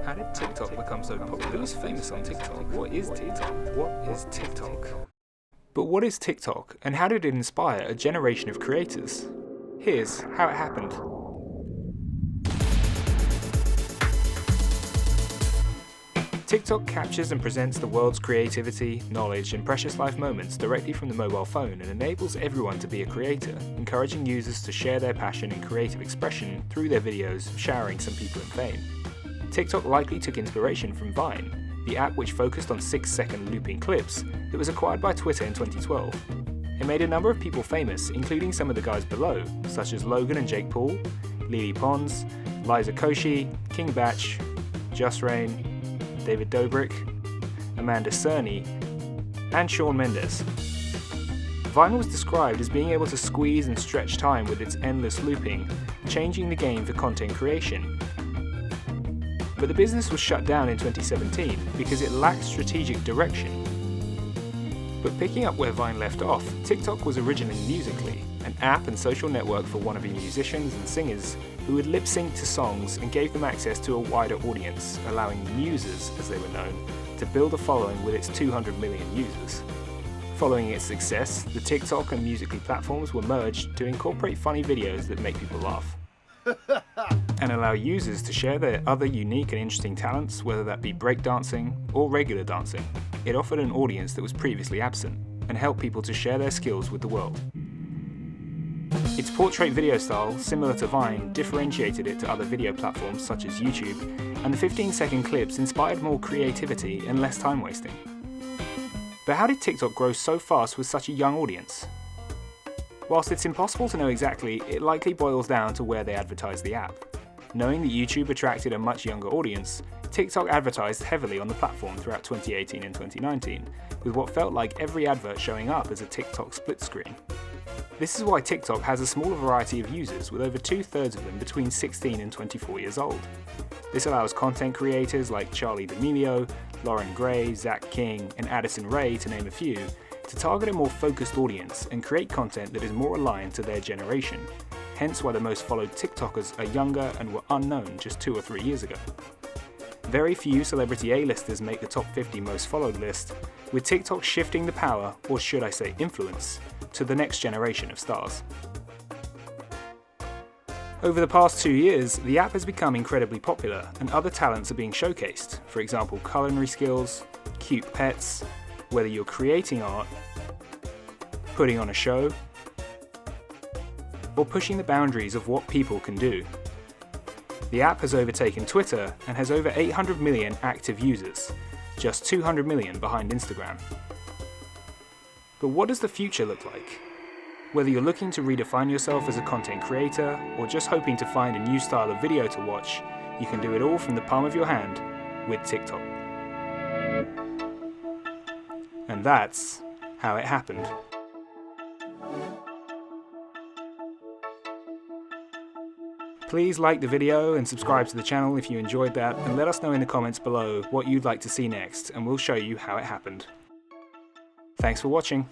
How did TikTok become so popular? Who's famous on TikTok? What is TikTok? What is TikTok? But what is TikTok, and how did it inspire a generation of creators? Here's how it happened. TikTok captures and presents the world's creativity, knowledge, and precious life moments directly from the mobile phone and enables everyone to be a creator, encouraging users to share their passion and creative expression through their videos, showering some people in fame. TikTok likely took inspiration from Vine, the app which focused on 6-second looping clips that was acquired by Twitter in 2012. It made a number of people famous, including some of the guys below, such as Logan and Jake Paul, Lily Pons, Liza Koshy, King Batch, Just Rain, David Dobrik, Amanda Cerny, and Shawn Mendes. Vine was described as being able to squeeze and stretch time with its endless looping, changing the game for content creation. But the business was shut down in 2017 because it lacked strategic direction. But picking up where Vine left off, TikTok was originally Musical.ly, an app and social network for wannabe musicians and singers who would lip-sync to songs and gave them access to a wider audience, allowing musers, as they were known, to build a following with its 200 million users. Following its success, the TikTok and Musical.ly platforms were merged to incorporate funny videos that make people laugh and allow users to share their other unique and interesting talents, whether that be breakdancing or regular dancing. It offered an audience that was previously absent and helped people to share their skills with the world. Its portrait video style, similar to Vine, differentiated it to other video platforms such as YouTube, and the 15-second clips inspired more creativity and less time wasting. But how did TikTok grow so fast with such a young audience? Whilst it's impossible to know exactly, it likely boils down to where they advertised the app. Knowing that YouTube attracted a much younger audience, TikTok advertised heavily on the platform throughout 2018 and 2019, with what felt like every advert showing up as a TikTok split screen. This is why TikTok has a smaller variety of users, with over 2/3 of them between 16 and 24 years old. This allows content creators like Charli D'Amelio, Lauren Gray, Zach King, and Addison Rae, to name a few, to target a more focused audience and create content that is more aligned to their generation, hence why the most followed TikTokers are younger and were unknown just 2 or 3 years ago. Very few celebrity A-listers make the top 50 most followed list, with TikTok shifting the power, or should I say influence, to the next generation of stars. Over the past 2 years, the app has become incredibly popular and other talents are being showcased, for example culinary skills, cute pets, whether you're creating art, putting on a show, or pushing the boundaries of what people can do. The app has overtaken Twitter and has over 800 million active users, just 200 million behind Instagram. But what does the future look like? Whether you're looking to redefine yourself as a content creator or just hoping to find a new style of video to watch, you can do it all from the palm of your hand with TikTok. And that's how it happened. Please like the video and subscribe to the channel if you enjoyed that, and let us know in the comments below what you'd like to see next, and we'll show you how it happened. Thanks for watching.